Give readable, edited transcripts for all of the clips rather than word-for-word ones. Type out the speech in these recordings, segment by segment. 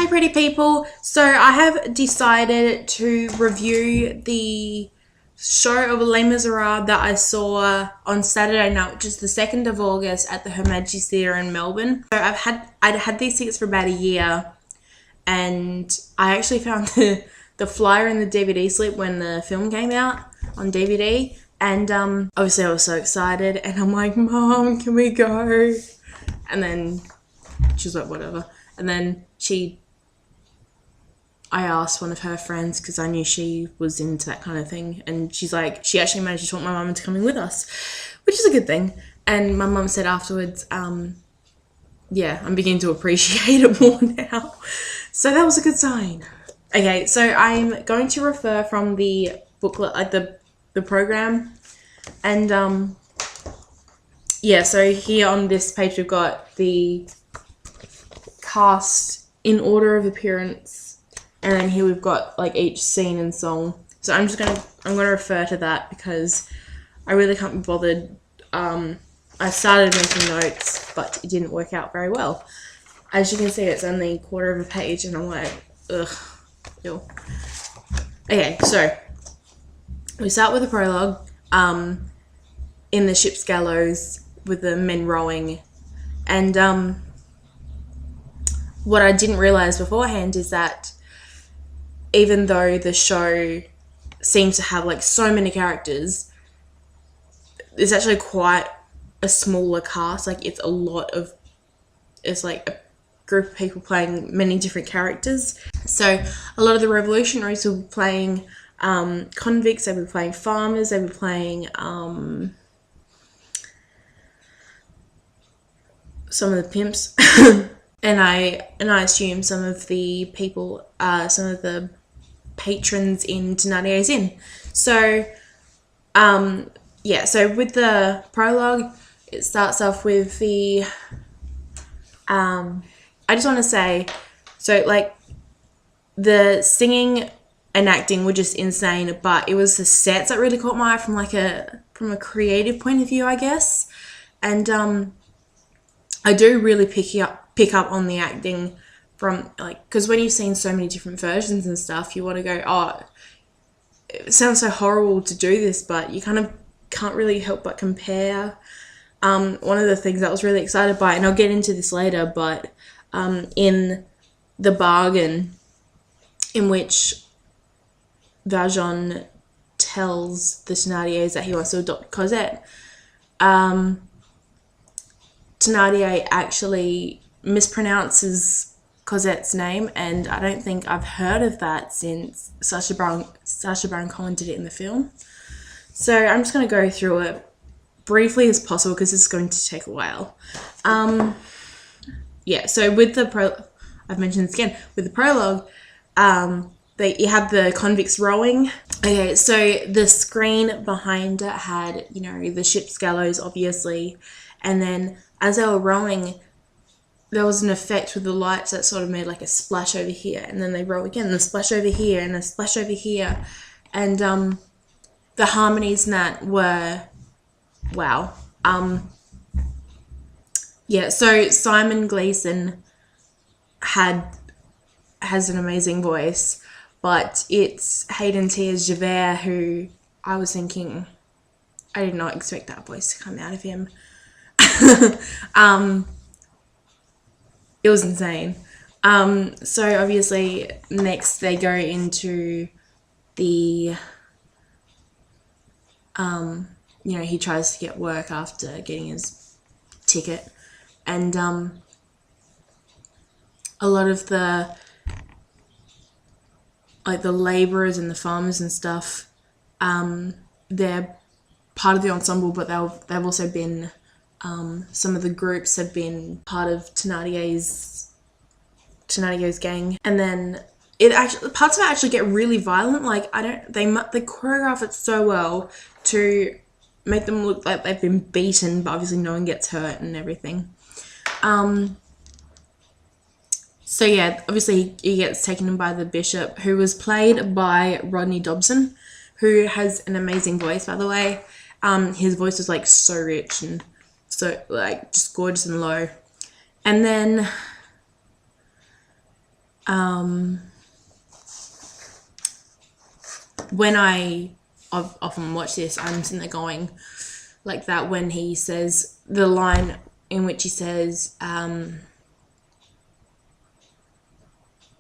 Hi pretty people. So I have decided to review the show of Les Miserables that I saw on Saturday night, which is the 2nd of August at the Her Majesty's Theatre in Melbourne. So I'd had these tickets for about a year, and I actually found the flyer in the DVD slip when the film came out on DVD, and obviously I was so excited, and I'm like, Mom, can we go? And then she was like, whatever. And then I asked one of her friends because I knew she was into that kind of thing, and she's like, she actually managed to talk my mum into coming with us, which is a good thing. And my mum said afterwards, yeah, I'm beginning to appreciate it more now. So that was a good sign. Okay, so I'm going to refer from the booklet, like the program, and yeah, so here on this page we've got the cast in order of appearance, and then here we've got like each scene and song. So I'm gonna refer to that because I really can't be bothered. I started making notes, but it didn't work out very well. As you can see, it's only a quarter of a page, and I'm like, ugh, ew. Okay, so we start with a prologue in the ship's gallows with the men rowing, and what I didn't realise beforehand is that even though the show seems to have like so many characters, it's actually quite a smaller cast. Like it's like a group of people playing many different characters. So a lot of the revolutionaries will be playing convicts, they'll be playing farmers, they'll be playing some of the pimps. And I assume some of the people, some of the patrons in Thénardier's Inn. So, yeah, so with the prologue, it starts off with the, I just want to say, so like the singing and acting were just insane, but it was the sets that really caught my eye from a creative point of view, I guess. And I do really pick up on the acting from, like, because when you've seen so many different versions and stuff, you want to go, oh, it sounds so horrible to do this, but you kind of can't really help but compare. One of the things I was really excited by, and I'll get into this later, but in the bargain in which Valjean tells the Thénardiers that he wants to adopt Cosette, Thénardier actually mispronounces Cosette's name, and I don't think I've heard of that since Sacha Baron Cohen did it in the film. So I'm just going to go through it briefly as possible because it's going to take a while. Yeah, so with the I've mentioned this again, with the prologue, you have the convicts rowing. Okay, so the screen behind it had, you know, the ship's gallows, obviously, and then as they were rowing, there was an effect with the lights that sort of made like a splash over here, and then they row again, and a splash over here, and a splash over here, and the harmonies in that were wow. Yeah, so Simon Gleeson has an amazing voice, but it's Hayden Tiers-Javert who I was thinking, I did not expect that voice to come out of him. It was insane. So obviously next they go into the, you know, he tries to get work after getting his ticket, and a lot of the, like the labourers and the farmers and stuff, they're part of the ensemble, but they've also been, some of the groups have been part of Thénardier's gang, and then parts of it actually get really violent. Like they choreograph it so well to make them look like they've been beaten, but obviously no one gets hurt and everything. So yeah, obviously he gets taken in by the bishop, who was played by Rodney Dobson, who has an amazing voice, by the way. His voice was like so rich and so like just gorgeous and low. And then when I've often watched this, I'm sitting there going like that when he says the line in which he says,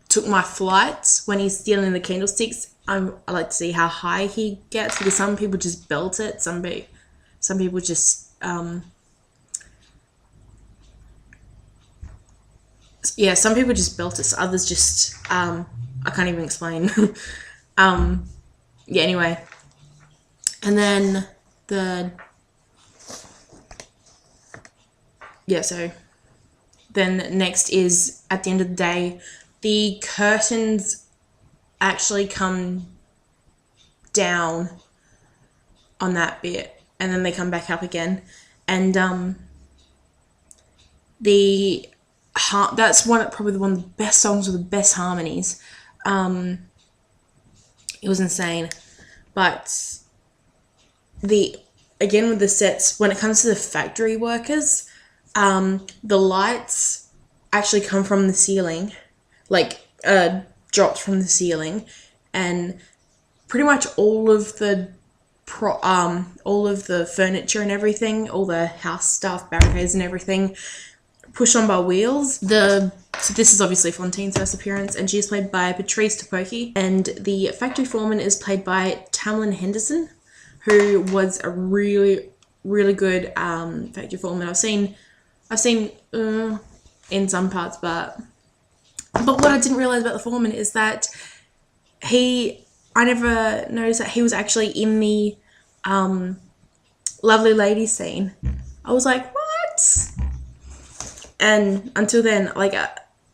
took my flight, when he's stealing the candlesticks. I like to see how high he gets, because some people just belt it. Some people just some people just belt it. So others just I can't even explain. Anyway, and then so then next is, at the end of the day, the curtains actually come down on that bit, and then they come back up again, and that's probably one of the best songs with the best harmonies. It was insane. But again with the sets, when it comes to the factory workers, the lights actually come from the ceiling, like dropped from the ceiling, and pretty much all of the furniture and everything, all the house stuff, barricades and everything, pushed on by wheels. So this is obviously Fontine's first appearance, and she's played by Patrice Topoki, and the factory foreman is played by Tamlin Henderson, who was a really, really good factory foreman. I've seen in some parts, but what I didn't realize about the foreman is that I never noticed that he was actually in the Lovely Lady scene. I was like, what? And until then, like,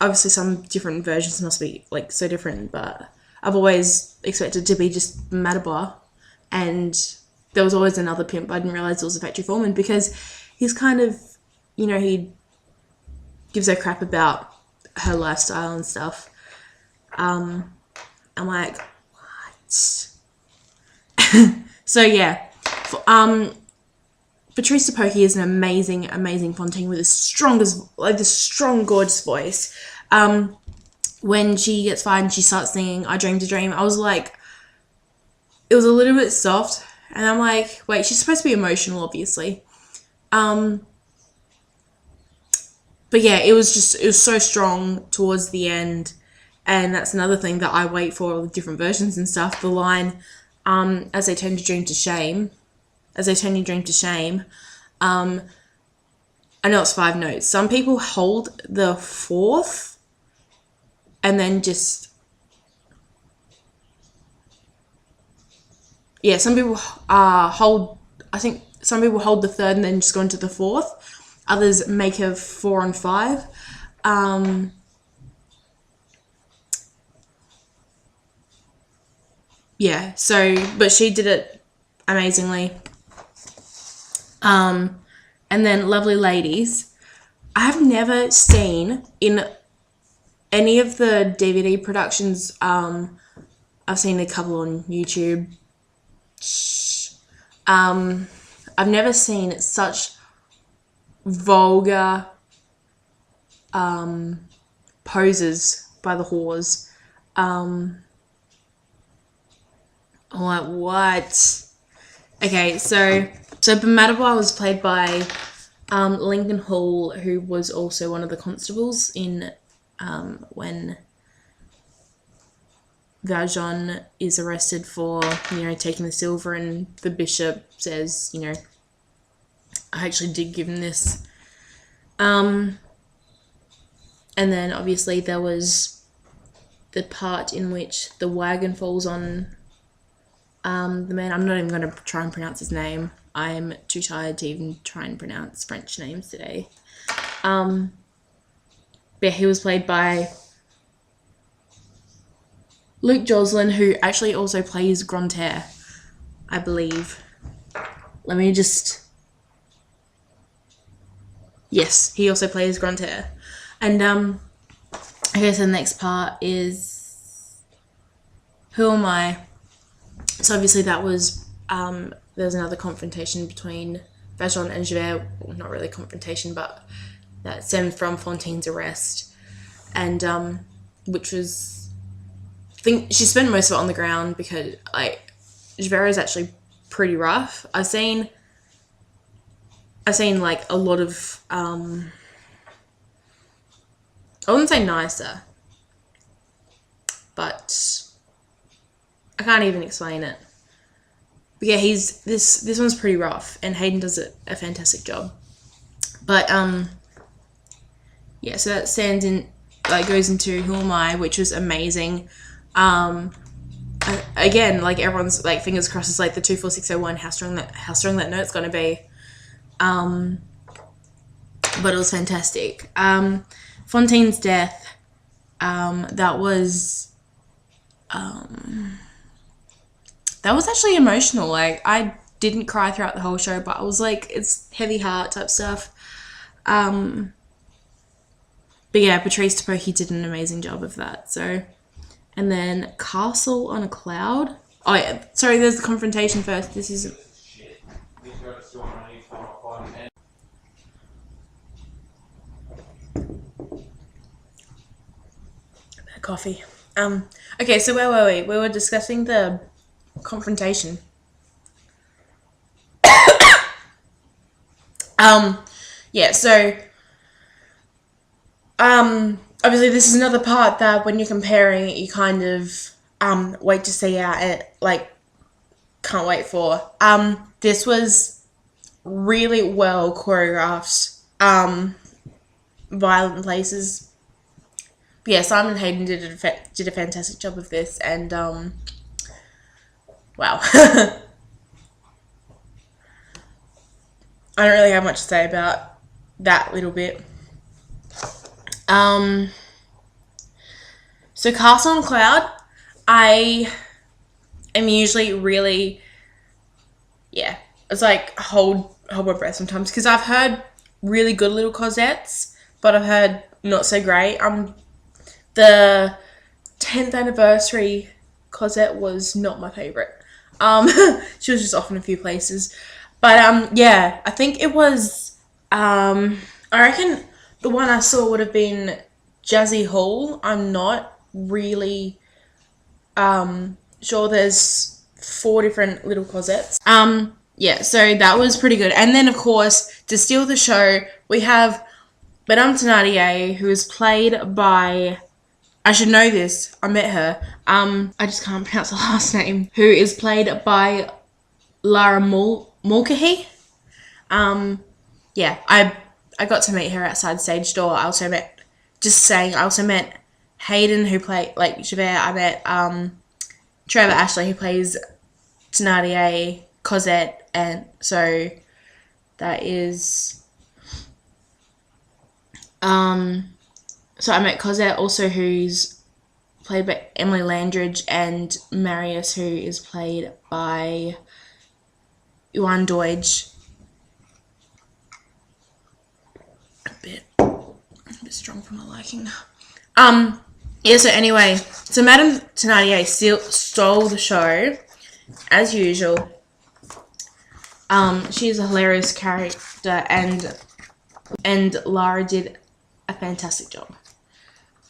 obviously some different versions must be like so different, but I've always expected to be just Madaba, and there was always another pimp. I didn't realize it was a factory foreman, because he's kind of, he gives her crap about her lifestyle and stuff. I'm like, what? So yeah, Patrice Topoki is an amazing, amazing Fontaine with the strong, gorgeous voice. When she gets fired and she starts singing "I Dreamed a Dream," I was like, it was a little bit soft, and I'm like, wait, she's supposed to be emotional, obviously. But yeah, it was so strong towards the end, and that's another thing that I wait for with different versions and stuff. The line, as they turn your dream to shame. I know it's 5 notes. Some people hold the 4th and then just, some people hold the 3rd and then just go into the 4th. Others make a 4 and 5. But she did it amazingly. And then Lovely Ladies, I have never seen in any of the DVD productions. I've seen a couple on YouTube. I've never seen such vulgar poses by the whores. I'm like, what? Okay, so Madaba was played by Lincoln Hall, who was also one of the constables in when Valjean is arrested for, taking the silver, and the bishop says, I actually did give him this. And then obviously there was the part in which the wagon falls on the man. I'm not even going to try and pronounce his name. I'm too tired to even try and pronounce French names today. But he was played by Luc Joslin, who actually also plays Grantaire, I believe. Let me just... Yes, he also plays Grantaire. And, okay, so the next part is... Who am I? So obviously that was... there was another confrontation between Valjean and Javert. Well, not really confrontation, but that stemmed from Fontaine's arrest. And which was, I think she spent most of it on the ground because like Javera is actually pretty rough. I've seen like a lot of I wouldn't say nicer, but I can't even explain it. But yeah, this one's pretty rough, and Hayden does a fantastic job. But yeah, so that stands in, like, goes into Who Am I, which was amazing. Again, like, everyone's like fingers crossed, it's like the 24601, how strong that note's gonna be. But it was fantastic. Fontaine's death, that was actually emotional. Like, I didn't cry throughout the whole show, but I was like, it's heavy heart type stuff. But yeah, Patrice Tapoki did an amazing job of that. So, and then Castle on a Cloud. Oh yeah, sorry, there's the confrontation first. This is coffee. Okay, so where were we? We were discussing the confrontation. Yeah, so obviously this is another part that when you're comparing it, you kind of wait to see out and like can't wait for. This was really well choreographed. Violent places. But yeah, Simon Hayden did a fantastic job of this, and wow. I don't really have much to say about that little bit. So Castle on Cloud, I am usually really, yeah, it's like hold my breath sometimes, because I've heard really good little Cosettes, but I've heard not so great. The 10th anniversary Cosette was not my favourite. She was just off in a few places. But yeah, I think it was, I reckon the one I saw would have been Jazzy Hall. I'm not really sure. There's 4 different little Cosettes. Yeah, so that was pretty good. And then, of course, to steal the show, we have Madame Thénardier, who is played by, I should know this, I met her, I just can't pronounce the last name, who is played by Lara Mulcahy. Yeah, I got to meet her outside stage door. I also met Hayden, who played, like, Javert. I met Trevor Ashley, who plays Thénardier, Cosette, and so that is so I met Cosette also, who's played by Emily Landridge, and Marius, who is played by Johan Deutsch. A bit strong for my liking. Yeah, so anyway, so Madame Thénardier stole the show, as usual. She's a hilarious character, and Lara did a fantastic job.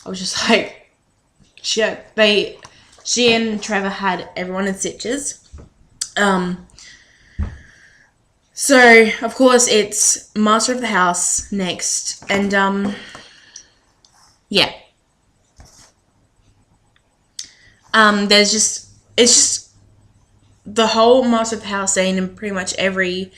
I was just like, she and Trevor had everyone in stitches. So of course it's Master of the House next, and yeah. It's just the whole Master of the House scene, and pretty much every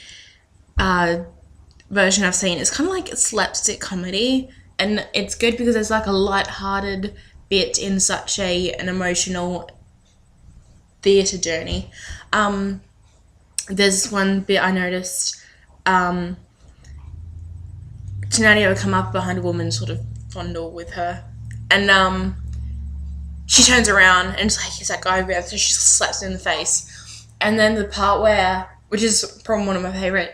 version I've seen is kind of like a slapstick comedy, and it's good because there's like a light-hearted bit in such an emotional theatre journey. There's one bit I noticed, Thénardier would come up behind a woman, sort of fondle with her, and she turns around and it's like, he's that guy over there, so she slaps him in the face. And then the part which is probably one of my favourite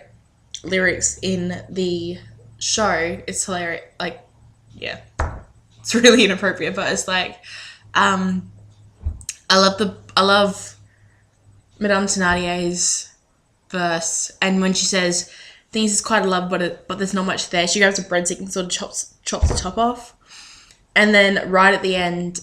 lyrics in the show, it's hilarious, like, yeah, it's really inappropriate, but it's like, I love Madame Thénardier's verse, and when she says things is quite a love, but there's not much there, she grabs a breadstick and sort of chops the top off. And then right at the end,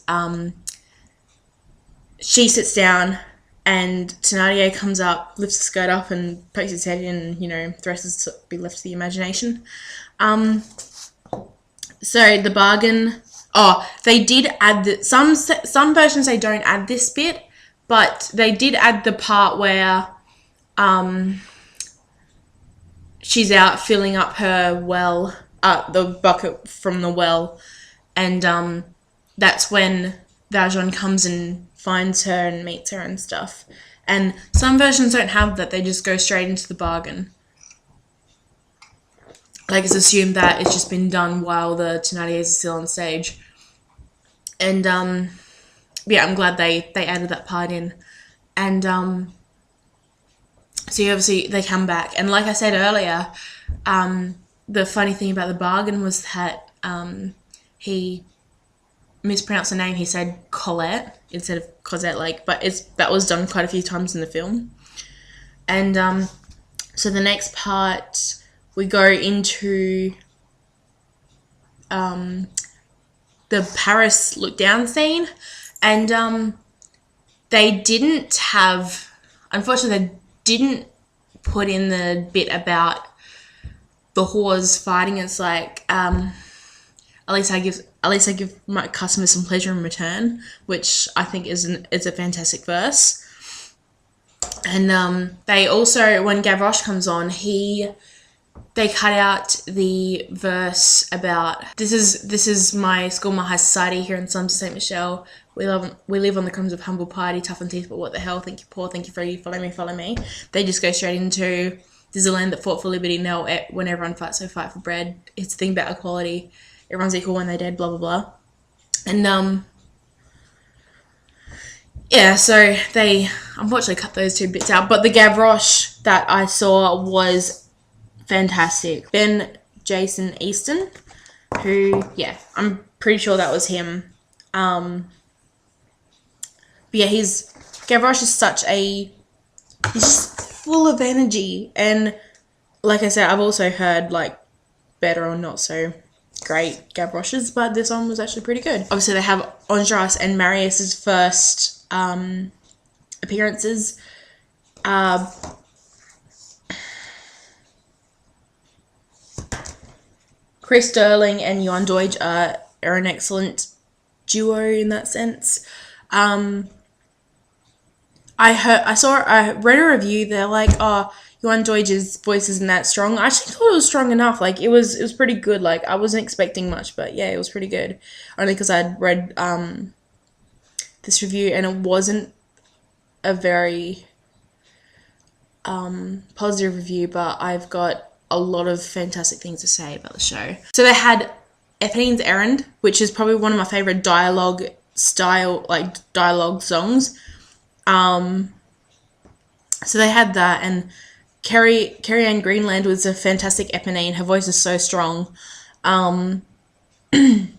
she sits down and Thenardier comes up, lifts the skirt up and pokes his head in, and, you know, the rest is to be left to the imagination. So the bargain... Oh, they did add... some versions they don't add this bit, but they did add the part where she's out filling up her well, the bucket from the well, and that's when Valjean comes and finds her and meets her and stuff. And some versions don't have that, they just go straight into the bargain. Like, it's assumed that it's just been done while the Thénardiers are still on stage. And, yeah, I'm glad they added that part in. And, so obviously they come back. And like I said earlier, the funny thing about the bargain was that he mispronounced the name. He said Colette instead of Cosette, like, but that was done quite a few times in the film. And so the next part, we go into the Paris look down scene, and they didn't have, unfortunately, they didn't put in the bit about the whores fighting. It's like, at least I give my customers some pleasure in return, which I think is a fantastic verse. And they also, when Gavroche comes on, they cut out the verse about this is my school, my high society here in Somerset St. Michel. We live on the crumbs of humble piety, tough and teeth, but what the hell? Think you poor, think you free, follow me, follow me. They just go straight into, there's a land that fought for liberty, now when everyone fights, so fight for bread. It's a thing about equality. Everyone's equal when they're dead, blah, blah, blah. And, yeah, so they unfortunately cut those two bits out. But the Gavroche that I saw was fantastic. Ben Jason Easton, who, yeah, I'm pretty sure that was him. But yeah, Gavroche is he's just full of energy. And like I said, I've also heard, like, better or not so great Gavroches, but this one was actually pretty good. Obviously, they have Enjolras and Marius's first appearances. Chris Sterling and Johan Deutsch are an excellent duo in that sense. I read a review. They're like, oh, Johan Deutsch's voice isn't that strong. I actually thought it was strong enough. Like, it was pretty good. Like, I wasn't expecting much, but yeah, it was pretty good. Only because I'd read this review and it wasn't a very positive review, but I've got a lot of fantastic things to say about the show. So they had Eponine's Errand, which is probably one of my favorite dialogue songs. So they had that, and Carrie-Anne Greenland was a fantastic Eponine. Her voice is so strong. She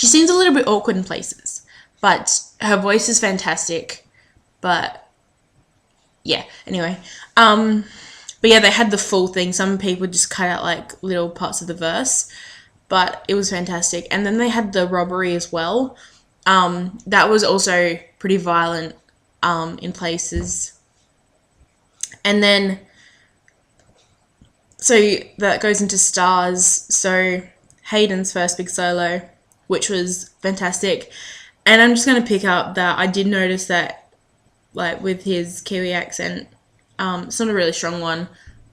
seems a little bit awkward in places, but her voice is fantastic. But yeah, anyway. But yeah, they had the full thing. Some people just cut out like little parts of the verse, but it was fantastic. And then they had the robbery as well. That was also pretty violent in places. And then, so that goes into stars. So Hayden's first big solo, which was fantastic. And I'm just going to pick up that I did notice that, like, with his Kiwi accent, it's not a really strong one,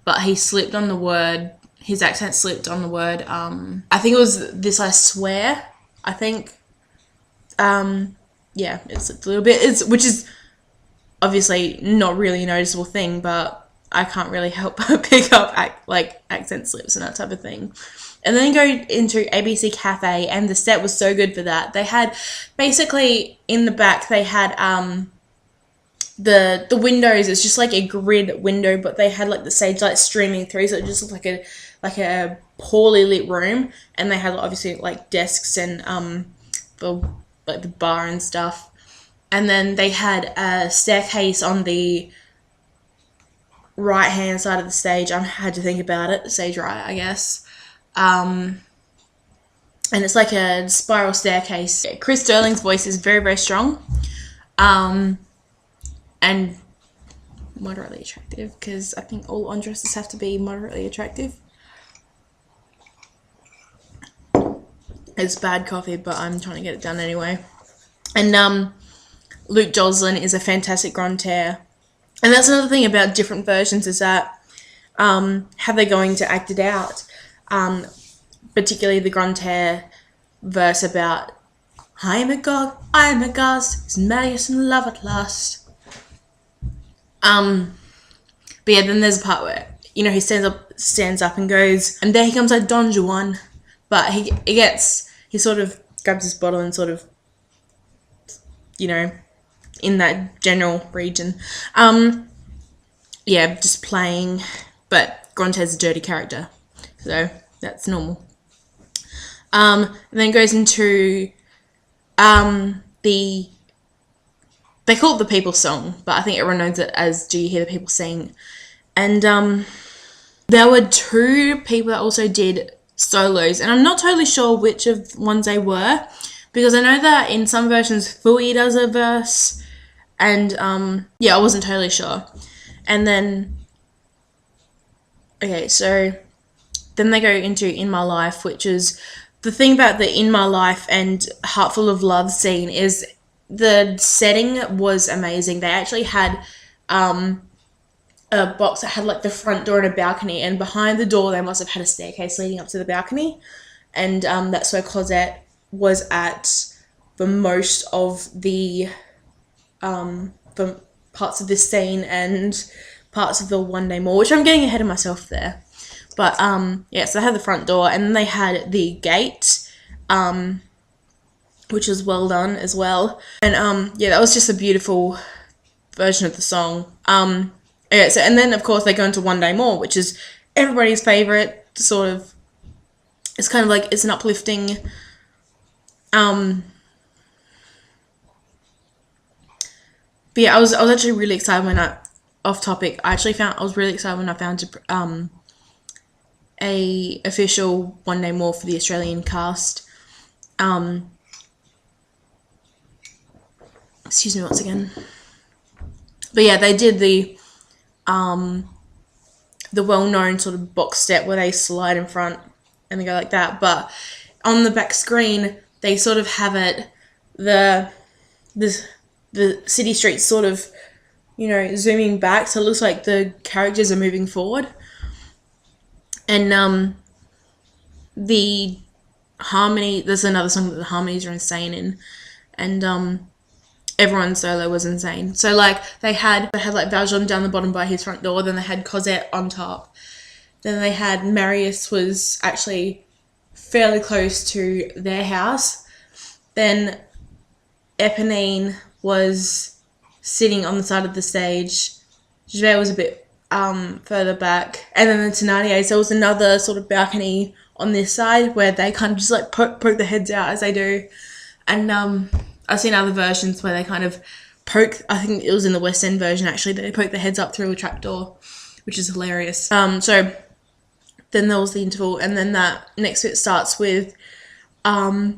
but he slipped on the word, his accent slipped on the word, I think it was this I swear, I think. Yeah, it slipped a little bit, which is obviously not really a noticeable thing, but I can't really help but pick up accent slips and that type of thing. And then go into ABC Cafe, and the set was so good for that. They had, basically, in the back, they had the windows. It's just like a grid window, but they had like the stage light streaming through, so it just looked like a poorly lit room. And they had obviously like desks and the bar and stuff. And then they had a staircase on the right hand side of the stage. I had to think about it. Stage right, I guess. And and it's like a spiral staircase. Chris Sterling's voice is very, very strong, and moderately attractive, because I think all Andresses have to be moderately attractive. It's bad coffee, but I'm trying to get it done anyway. And Luke Joslin is a fantastic Grantaire. And that's another thing about different versions, is that how they're going to act it out. Particularly the Grantaire verse about I am a god, I am a ghost, is madness and love at last. But yeah, then there's a part where, you know, he stands up and goes, and there he comes like Don Juan. But he sort of grabs his bottle and sort of, you know, in that general region. Yeah, just playing, but Grantaire's a dirty character, so that's normal. And then goes into they call it the People Song, but I think everyone knows it as Do You Hear the People Sing? And there were two people that also did solos, and I'm not totally sure which of ones they were, because I know that in some versions Fui does a verse, and yeah, I wasn't totally sure. And then, okay, so then they go into In My Life, which is, the thing about the In My Life and Heart Full of Love scene is the setting was amazing. They actually had a box that had like the front door and a balcony, and behind the door they must have had a staircase leading up to the balcony, and that's where Cosette was at for most of the parts of this scene and parts of the One Day More, which I'm getting ahead of myself there. But yeah, so they had the front door, and then they had the gate, which was well done as well. And yeah, that was just a beautiful version of the song. Yeah, so, and then of course they go into One Day More, which is everybody's favourite, sort of. It's kind of like, it's an uplifting but yeah, I was actually really excited when off topic, I was really excited when I found a official One Day More for the Australian cast. Excuse me once again. But yeah, they did the well-known sort of box step where they slide in front and they go like that. But on the back screen, they sort of have it, the city streets sort of, you know, zooming back, so it looks like the characters are moving forward. And the harmony, there's another song that the harmonies are insane in, and everyone's solo was insane. So like they had like Valjean down the bottom by his front door, then they had Cosette on top, then they had Marius was actually fairly close to their house, then Eponine was sitting on the side of the stage, Javert was a bit further back, and then the Thénardiers, there was another sort of balcony on this side where they kind of just like poke their heads out as they do. And I've seen other versions where they kind of poke, I think it was in the West End version actually, they poke their heads up through a trapdoor, which is hilarious. So then there was the interval, and then that next bit starts with the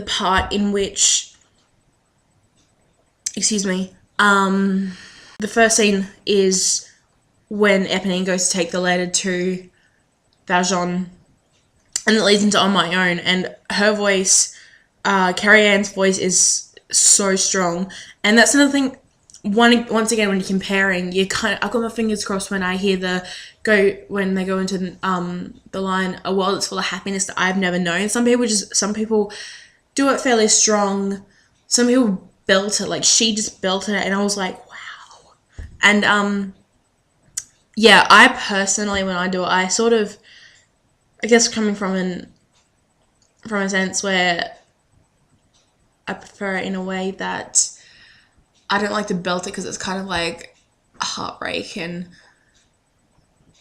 part in which, the first scene is when Eponine goes to take the letter to Valjean, and it leads into On My Own, and her voice, Carrie Ann's voice is so strong. And that's another thing, once again, when you're comparing, I've got my fingers crossed when I hear when they go into the line, a world that's full of happiness that I've never known. Some people do it fairly strong, some people belt it, like she just belted it, and I was like, wow. And yeah, I personally, when I do it, I sort of, I guess coming from a sense where I prefer it in a way that I don't like to belt it, because it's kind of like a heartbreak, and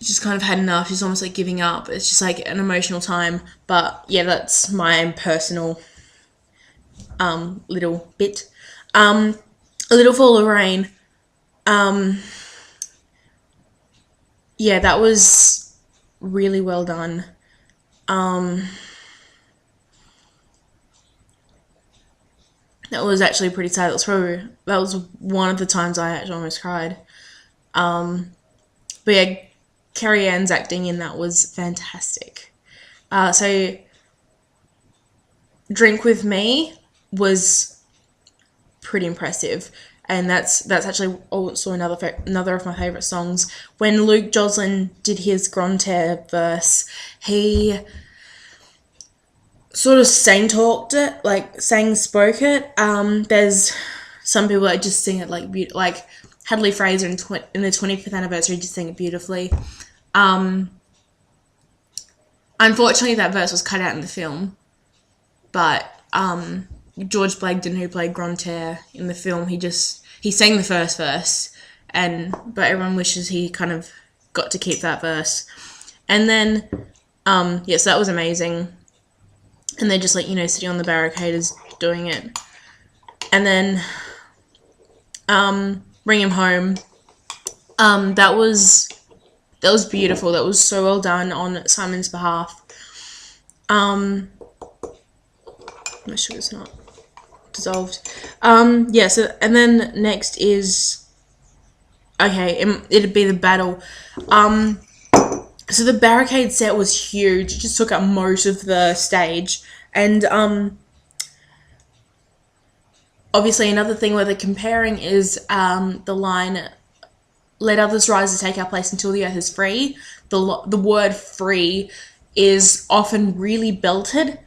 just kind of had enough. She's almost like giving up. It's just like an emotional time. But yeah, that's my personal little bit. A Little Fall of Rain. Yeah, that was really well done. That was actually pretty sad. That was one of the times I actually almost cried. But yeah, Carrie Ann's acting in that was fantastic. So Drink With Me was pretty impressive, and that's actually also another of my favorite songs. When Luke Joslin did his Grantaire verse, he sort of spoke it. There's some people that just sing it like Hadley Fraser in the 25th anniversary just sing it beautifully. Unfortunately, that verse was cut out in the film, but George Blagden, who played Grantaire in the film, he sang the first verse, but everyone wishes he kind of got to keep that verse. And then, yes, that was amazing. And they're just sitting on the barricades doing it. And then, Bring Him Home. That was beautiful. That was so well done on Simon's behalf. My sugar's not dissolved. Yeah, so, and then next is, it'd be the battle. So the barricade set was huge. It just took up most of the stage. And, obviously another thing where they're comparing is, the line, let others rise to take our place until the earth is free. The word free is often really belted.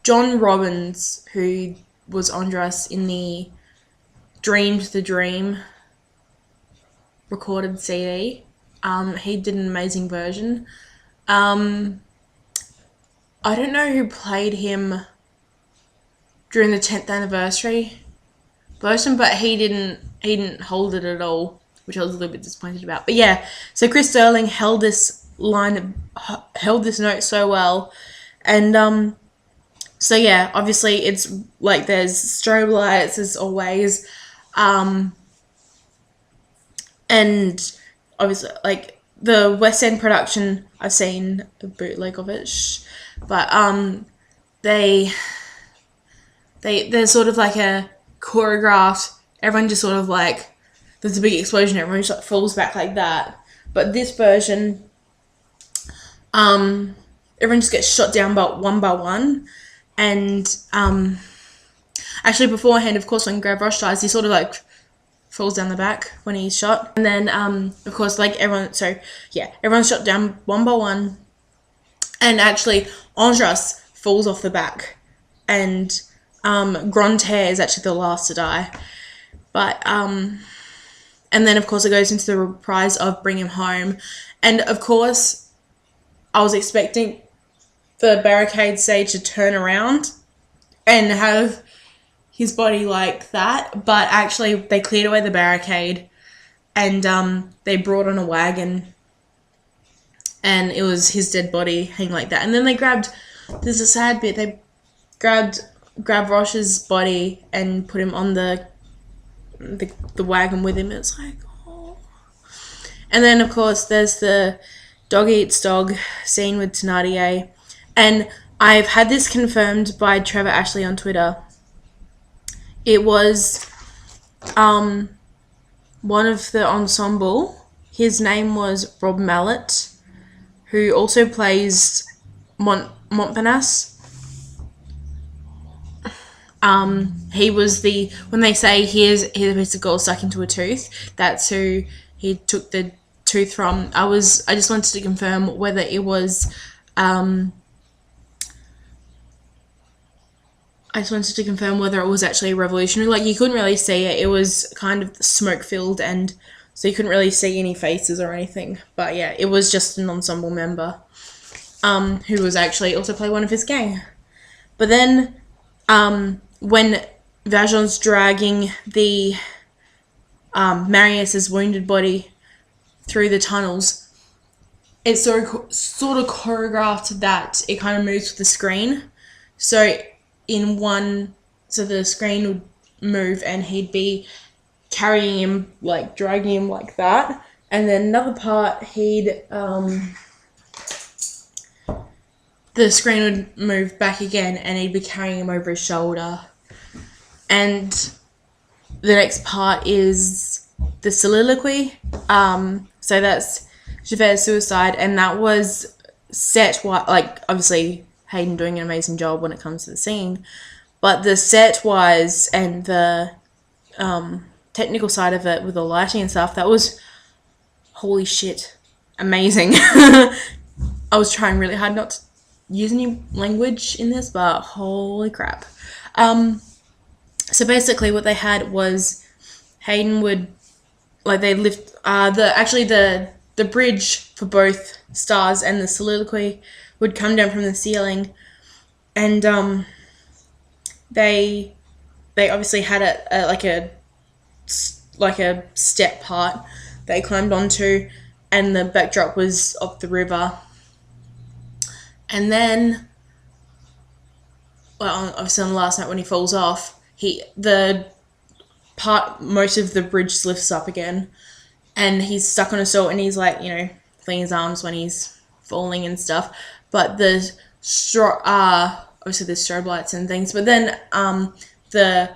John Robbins, who was Andras in the Dreamed the Dream recorded CD, he did an amazing version. I don't know who played him during the 10th anniversary version, but he didn't hold it at all, which I was a little bit disappointed about. But yeah, so Chris Sterling held this note so well, and so yeah, obviously it's like there's strobe lights as always, and obviously like the West End production, I've seen a bootleg of it, but they're sort of like a choreographed. Everyone just sort of like, there's a big explosion, everyone just like falls back like that. But this version, everyone just gets shot down one by one. And actually beforehand, of course, when Gavroche dies, he sort of like falls down the back when he's shot. And then, of course, like everyone's shot down one by one. And actually, Andras falls off the back. And Grantaire is actually the last to die. But, and then, of course, it goes into the reprise of Bring Him Home. And, of course, I was expecting the barricade stage to turn around and have his body like that, but actually they cleared away the barricade and they brought on a wagon and it was his dead body hanging like that. And then there's a sad bit, they grabbed Gavroche's body and put him on the wagon with him. It's like, oh. And then, of course, there's the dog eats dog scene with Thénardier. And I've had this confirmed by Trevor Ashley on Twitter. It was one of the ensemble. His name was Rob Mallet, who also plays Montparnasse. He was when they say here's a piece of gold stuck into a tooth, that's who he took the tooth from. I just wanted to confirm whether it was actually revolutionary. Like, you couldn't really see it. It was kind of smoke-filled, and so you couldn't really see any faces or anything. But yeah, it was just an ensemble member who was actually also played one of his gang. But then when Valjean's dragging the Marius's wounded body through the tunnels, it's sort of choreographed that it kind of moves with the screen. So the screen would move and he'd be carrying him, like dragging him like that. And then another part, he'd the screen would move back again and he'd be carrying him over his shoulder. And the next part is the soliloquy. So that's Javert's suicide, and that was set, like, obviously Hayden doing an amazing job when it comes to the scene, but the set wise and the technical side of it with the lighting and stuff, that was, holy shit, amazing. I was trying really hard not to use any language in this, but holy crap. So basically what they had was Hayden would, like, they'd lift the bridge for both stars and the soliloquy would come down from the ceiling, and they obviously had like a step part they climbed onto, and the backdrop was of the river. And then, well, obviously on the last night when he falls off, most of the bridge lifts up again, and he's stuck on a salt, and he's like, flinging his arms when he's falling and stuff. But obviously there's strobe lights and things, but then the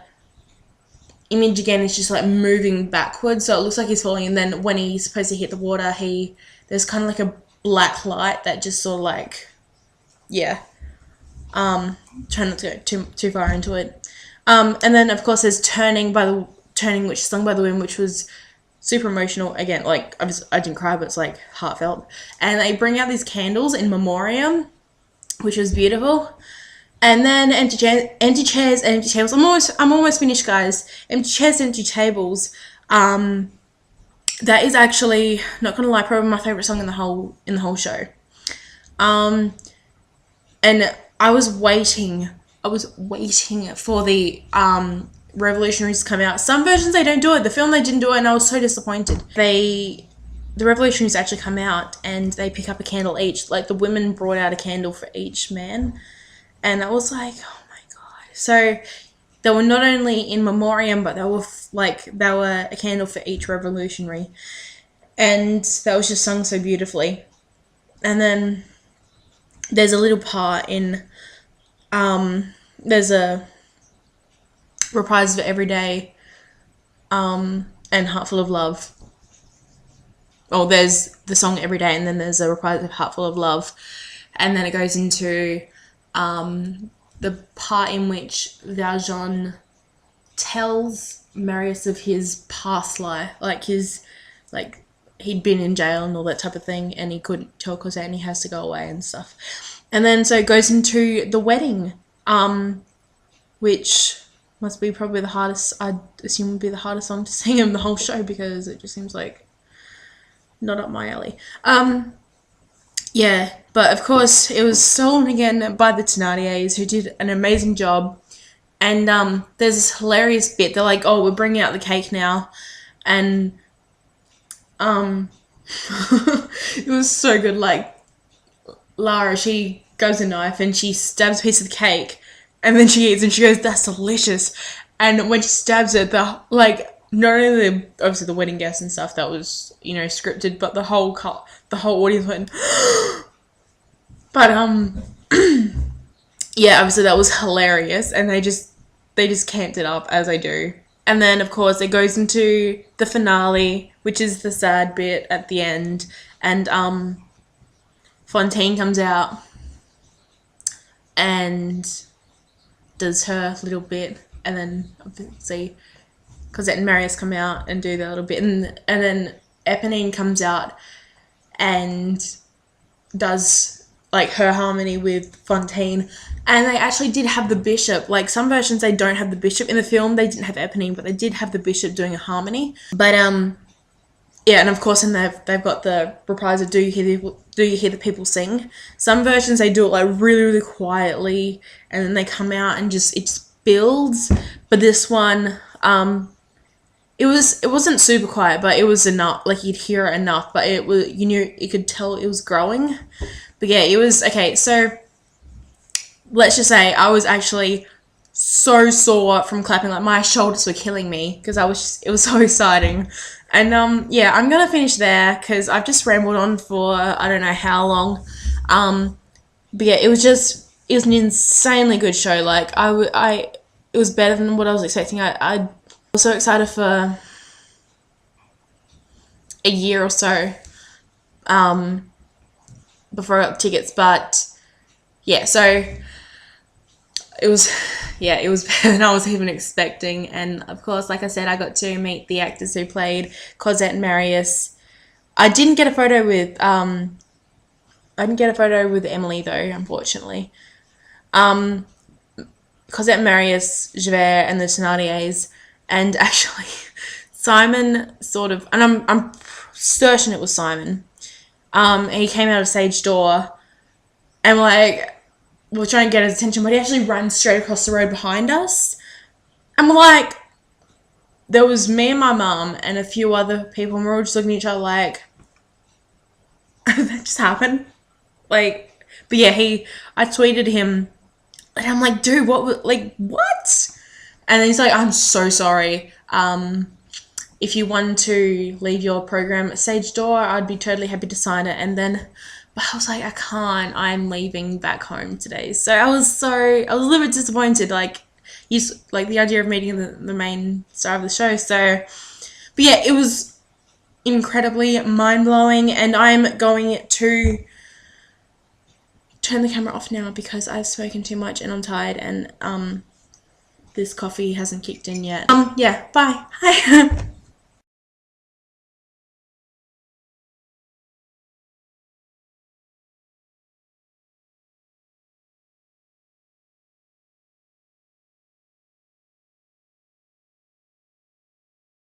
image again is just like moving backwards, so it looks like he's falling, and then when he's supposed to hit the water, there's kind of like a black light that just sort of like, try not to go too far into it. And then of course there's Turning, which is Sung by the Wind, which was super emotional. Again, like, I didn't cry, but it's like heartfelt. And they bring out these candles in memoriam, which was beautiful. And then empty chairs and empty tables. I'm almost finished, guys. Empty chairs, empty tables. That is actually, not gonna lie, probably my favorite song in the whole show. And I was waiting for the Revolutionaries to come out. Some versions they don't do it. The film they didn't do it, and I was so disappointed. The Revolutionaries actually come out and they pick up a candle each. Like, the women brought out a candle for each man, and I was like, oh my god. So they were not only in memoriam, but they were a candle for each revolutionary, and that was just sung so beautifully. And then there's a little part in there's a reprise of Every Day and Heart Full of Love. Oh, there's the song Every Day, and then there's a reprise of Heart Full of Love, and then it goes into the part in which Valjean tells Marius of his past life, he'd been in jail and all that type of thing, and he couldn't tell because he has to go away and stuff. And then so it goes into the wedding, which must be probably the hardest, I'd assume would be the hardest song to sing in the whole show, because it just seems like not up my alley. But of course it was stolen again by the Thénardiers, who did an amazing job. And there's this hilarious bit. They're like, oh, we're bringing out the cake now. And it was so good. Like, Lara, she grabs a knife and she stabs a piece of the cake, and then she eats and she goes, that's delicious. And when she stabs it, not only obviously the wedding guests and stuff, that was, scripted, but the whole audience went but obviously that was hilarious, and they just camped it up, as they do. And then of course it goes into the finale, which is the sad bit at the end, and Fontaine comes out and does her little bit, and then obviously Cosette and Marius come out and do their little bit, and then Eponine comes out and does like her harmony with Fontaine. And they actually did have the bishop. Like, some versions they don't have the bishop. In the film they didn't have Eponine, but they did have the bishop doing a harmony. But and of course, and they've got the reprise of Do You Hear the People Sing. Some versions they do it like really, really quietly, and then they come out and it just builds. But this one, it wasn't super quiet, but it was enough. Like, you'd hear it enough, but it was, you could tell it was growing. But yeah, it was okay. So let's just say I was actually so sore from clapping. Like, my shoulders were killing me because it was so exciting. And I'm gonna finish there because I've just rambled on for I don't know how long. but yeah, it was an insanely good show. Like it was better than what I was expecting. I was so excited for a year or so before I got tickets, but yeah, so it was better than I was even expecting. And of course, like I said, I got to meet the actors who played Cosette and Marius. I didn't get a photo with Emily though, unfortunately. Cosette and Marius, Javert, and the Thénardiers, and actually Simon sort of, and I'm certain it was Simon. He came out of Sage Door, and we're trying to get his attention, but he actually ran straight across the road behind us. And we're like, there was me and my mum and a few other people, and we're all just looking at each other like, that just happened. Like, but yeah, I tweeted him, and I'm like, dude, what? And then he's like, I'm so sorry. If you want to leave your program at Sage Door, I'd be totally happy to sign it. And then, but I was like, I can't. I'm leaving back home today. So I was a little bit disappointed. Like the idea of meeting the main star of the show. So, but yeah, it was incredibly mind blowing, and I'm going to turn the camera off now because I've spoken too much and I'm tired, and this coffee hasn't kicked in yet. Yeah, bye. Hi.